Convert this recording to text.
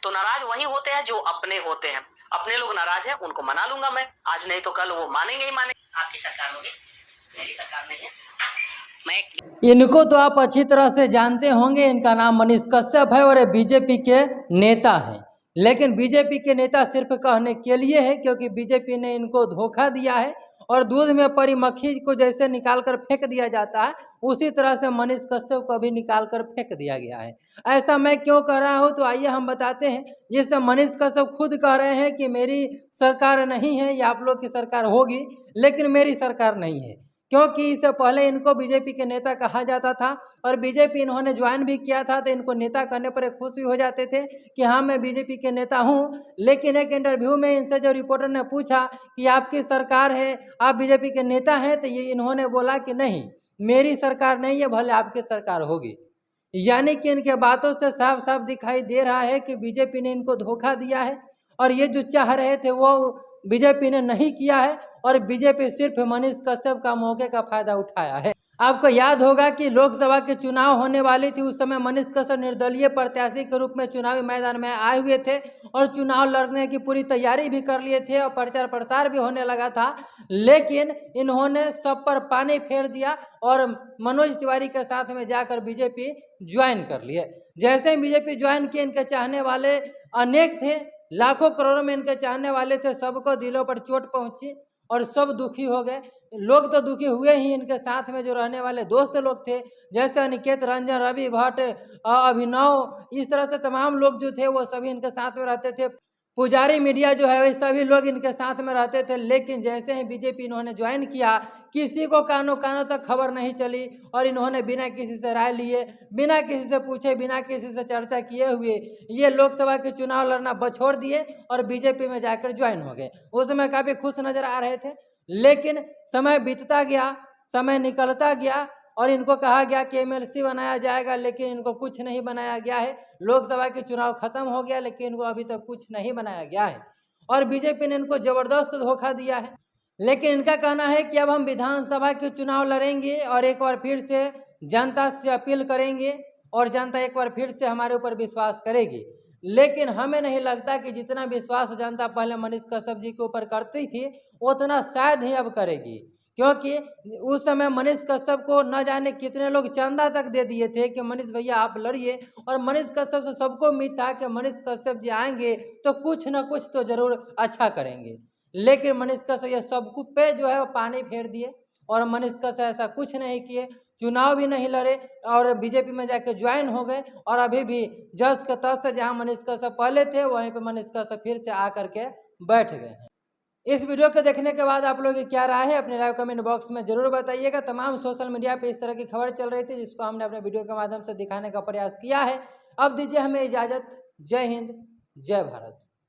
तो नाराज वही होते हैं जो अपने होते हैं। अपने लोग नाराज हैं, उनको मना लूंगा मैं, आज नहीं तो कल वो मानेंगे ही मानेंगे। आपकी सरकार होगी, मेरी सरकार नहीं है। इनको तो आप अच्छी तरह से जानते होंगे, इनका नाम मनीष कश्यप है और ये बीजेपी के नेता हैं। लेकिन बीजेपी के नेता सिर्फ कहने के लिए है, क्योंकि बीजेपी ने इनको धोखा दिया है और दूध में पड़ी मक्खी को जैसे निकाल कर फेंक दिया जाता है, उसी तरह से मनीष कश्यप को भी निकाल कर फेंक दिया गया है। ऐसा मैं क्यों कह रहा हूँ, तो आइए हम बताते हैं। जिससे मनीष कश्यप खुद कह रहे हैं कि मेरी सरकार नहीं है, या आप लोग की सरकार होगी लेकिन मेरी सरकार नहीं है, क्योंकि इससे पहले इनको बीजेपी के नेता कहा जाता था और बीजेपी इन्होंने ज्वाइन भी किया था, तो इनको नेता करने पर खुश भी हो जाते थे कि हाँ मैं बीजेपी के नेता हूँ। लेकिन एक इंटरव्यू में इनसे जो रिपोर्टर ने पूछा कि आपकी सरकार है, आप बीजेपी के नेता हैं, तो ये इन्होंने बोला कि नहीं मेरी सरकार नहीं है, भले आपकी सरकार होगी। यानी कि इनके बातों से साफ साफ दिखाई दे रहा है कि बीजेपी ने इनको धोखा दिया है और ये जो चाह रहे थे वो बीजेपी ने नहीं किया है और बीजेपी सिर्फ मनीष कश्यप का मौके का फायदा उठाया है। आपको याद होगा कि लोकसभा के चुनाव होने वाली थी, उस समय मनीष कश्यप निर्दलीय प्रत्याशी के रूप में चुनावी मैदान में आए हुए थे और चुनाव लड़ने की पूरी तैयारी भी कर लिए थे और प्रचार प्रसार भी होने लगा था। लेकिन इन्होंने सब पर पानी फेर दिया और मनोज तिवारी के साथ में जाकर बीजेपी ज्वाइन कर लिए। जैसे ही बीजेपी ज्वाइन किए, इनके चाहने वाले अनेक थे, लाखों करोड़ों में इनके चाहने वाले थे, सबको दिलों पर चोट पहुंची और सब दुखी हो गए। लोग तो दुखी हुए ही, इनके साथ में जो रहने वाले दोस्त लोग थे जैसे अनिकेत रंजन, रवि भट्ट, अभिनव, इस तरह से तमाम लोग जो थे वो सभी इनके साथ में रहते थे। पुजारी मीडिया जो है वे सभी लोग इनके साथ में रहते थे। लेकिन जैसे ही बीजेपी इन्होंने ज्वाइन किया, किसी को कानों कानों तक खबर नहीं चली और इन्होंने बिना किसी से राय लिए, बिना किसी से पूछे, बिना किसी से चर्चा किए हुए ये लोकसभा के चुनाव लड़ना छोड़ दिए और बीजेपी में जाकर ज्वाइन हो गए। उस समय काफ़ी खुश नजर आ रहे थे, लेकिन समय बीतता गया, समय निकलता गया और इनको कहा गया कि एमएलसी बनाया जाएगा, लेकिन इनको कुछ नहीं बनाया गया है। लोकसभा के चुनाव खत्म हो गया, लेकिन इनको अभी तक कुछ नहीं बनाया गया है और बीजेपी ने इनको जबरदस्त धोखा दिया है। लेकिन इनका कहना है कि अब हम विधानसभा के चुनाव लड़ेंगे और एक बार फिर से जनता से अपील करेंगे और जनता एक बार फिर से हमारे ऊपर विश्वास करेगी। लेकिन हमें नहीं लगता कि जितना विश्वास जनता पहले मनीष कश्यप जी के ऊपर करती थी उतना शायद ही अब करेगी, क्योंकि उस समय मनीष कश्यप को न जाने कितने लोग चंदा तक दे दिए थे कि मनीष भैया आप लड़िए, और मनीष कश्यप से सबको उम्मीद था कि मनीष कश्यप जी आएंगे तो कुछ न कुछ तो जरूर अच्छा करेंगे। लेकिन मनीष कश्यप ये सब पे जो है वो पानी फेर दिए और मनीष कश्यप ऐसा कुछ नहीं किए, चुनाव भी नहीं लड़े और बीजेपी में जाके ज्वाइन हो गए और अभी भी जस के तस से जहाँ मनीष कश्यप पहले थे वहीं पे मनीष कश्यप फिर से आकर के बैठ गए हैं। इस वीडियो को देखने के बाद आप लोगों की क्या राय है, अपनी राय कमेंट बॉक्स में जरूर बताइएगा। तमाम सोशल मीडिया पे इस तरह की खबर चल रही थी जिसको हमने अपने वीडियो के माध्यम से दिखाने का प्रयास किया है। अब दीजिए हमें इजाज़त। जय हिंद, जय भारत।